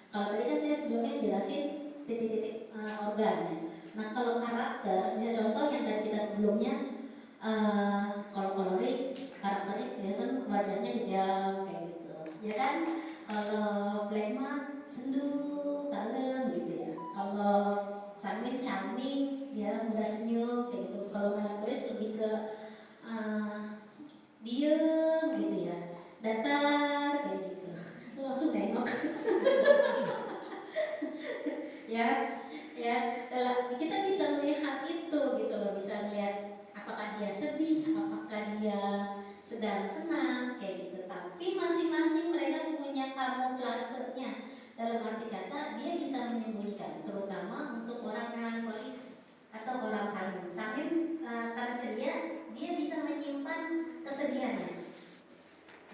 Kalau tadi kan saya sebelumnya jelasin titik-titik organ ya. Nah kalau karakter, ya contoh yang tadi kita sebelumnya, kalau kolorik karakternya kelihatan wajahnya kejam kayak gitu, ya kan? Kalau Blackma sendu, kalem gitu ya. Kalau Sangin charming, ya mudah senyum kayak gitu. Kalau melankolis lebih ke diem gitu ya, datar kayak gitu. Langsung nengok. Ya, ya, kita bisa melihat itu gitu loh, bisa melihat apakah dia sedih, apakah dia sedang senang kayak gitu. Tapi masing-masing mereka punya kamuflasenya. Dalam arti kata dia bisa menyembunyikan, terutama untuk orang melankolis atau orang sanguin. Sanguin karena ceria, dia bisa menyimpan kesedihannya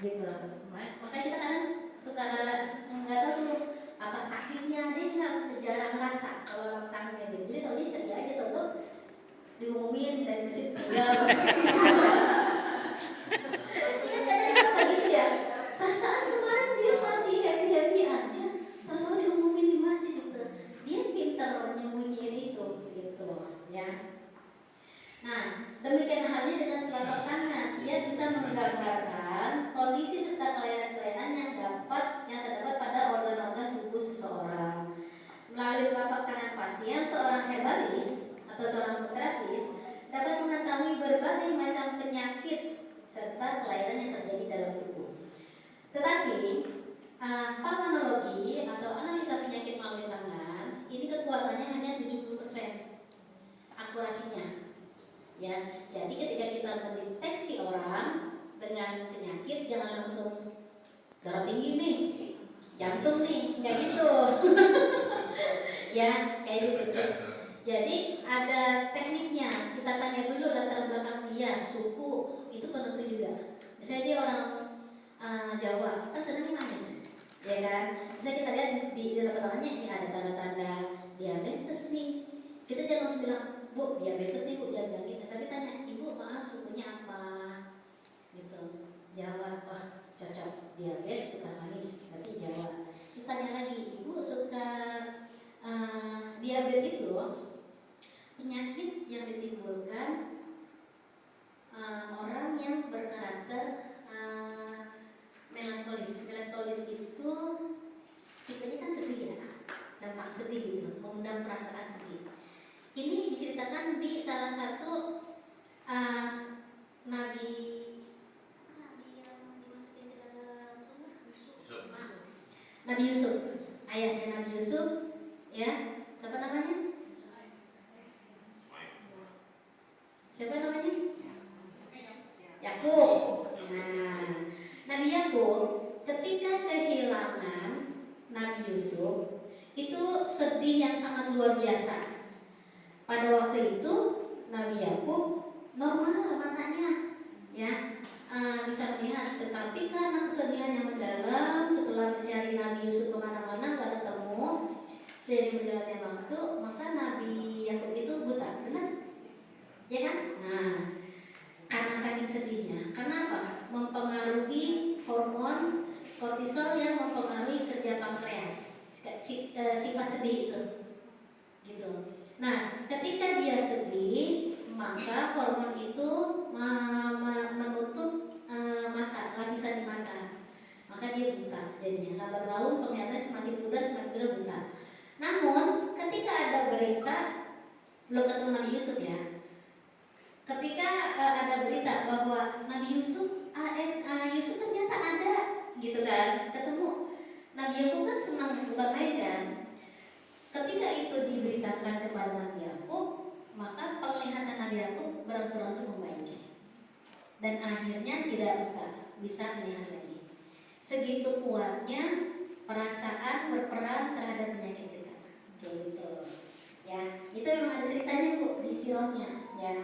gitu. Maka kita kan suka nggak tahu tuh apa sakitnya, dia nggak jarang ngerasa kalau orang sakitnya gitu. Jadi kalau dia ceria aja tuh diumumin saya masjid tinggal iya kadang suka gitu ya, perasaan kemarin dia masih happy happy aja, tahu-tahu diumumin di masjid gitu. Dia pintar nyembunyiin itu gitu ya. Nah, demikian halnya dengan telapak tangan, ia bisa menggambarkan kondisi serta kelainan-kelainan yang terdapat pada organ-organ tubuh seseorang. Melalui telapak tangan pasien, seorang herbalis atau seorang terapis dapat mengetahui berbagai macam penyakit serta kelainan yang terjadi dalam tubuh. Tetapi pulmonologi atau analisa penyakit melalui tangan ini kekuatannya hanya 70% akurasinya. Ya, jadi ketika kita mendeteksi orang dengan penyakit, jangan langsung darah tinggi nih, jantung nih, kayak gitu. Ya, kayak gitu. Jadi ada tekniknya. Kita tanya dulu latar belakang dia, suku, itu penentu juga. Misalnya dia orang Jawa, kan senangnya manis, ya kan? Misalnya kita lihat di latar belakangnya ini ada tanda-tanda diabetes nih. Kita jangan langsung bilang, Bu, diabetes nih Bu, jangan bilang gitu. Tapi tanya, Ibu maaf sukunya apa? Gitu. Jawa, wah cocok, diabetes suka manis, berarti Jawa. Terus tanya lagi, Ibu suka diabetes itu penyakit yang ditimbulkan orang yang berkarakter melankolis. Melankolis itu tipenya kan sedih ya, gampang sedih gitu, mengundang perasaan sedih. Ini diceritakan di salah satu nabi yang dimasukin ke dalam sumur, Nabi Yusuf, ayahnya Nabi Yusuf, ya, siapa namanya? Siapa namanya? Yakub. Nah, Nabi Yakub ketika kehilangan Nabi Yusuf itu sedih yang sangat luar biasa. Pada waktu itu Nabi Yakub normal matanya, ya, bisa melihat. Tetapi karena kesedihan yang mendalam setelah mencari Nabi Yusuf kemana-mana nggak ketemu, seiring berjalannya waktu, maka Nabi Yakub itu buta, benar? Ya kan? Nah, karena saking sedihnya, karena apa? Mempengaruhi hormon kortisol yang mempengaruhi kerja pankreas, sifat sedih itu, gitu. Nah, ketika dia sedih, maka hormon itu menutup mata, lapisan di mata, maka dia buta. Jadinya lambat laun penglihatannya semakin pudar buta. Namun, ketika ada berita, belum ketemu Nabi Yusuf ya. Ketika ada berita bahwa Nabi Yusuf, Yusuf ternyata ada, gitu kan, ketemu. Nabi Yakub kan senang bukan main kan. Ketika itu diberitakan kepada Nabi Yakub, maka penglihatan Nabi Yakub berangsur-angsur membaik dan akhirnya tidak buta, bisa melihat lagi. Segitu kuatnya perasaan berperan terhadap penyakit kita, kayak gitu. Ya, itu memang ada ceritanya Bu di sirahnya, ya.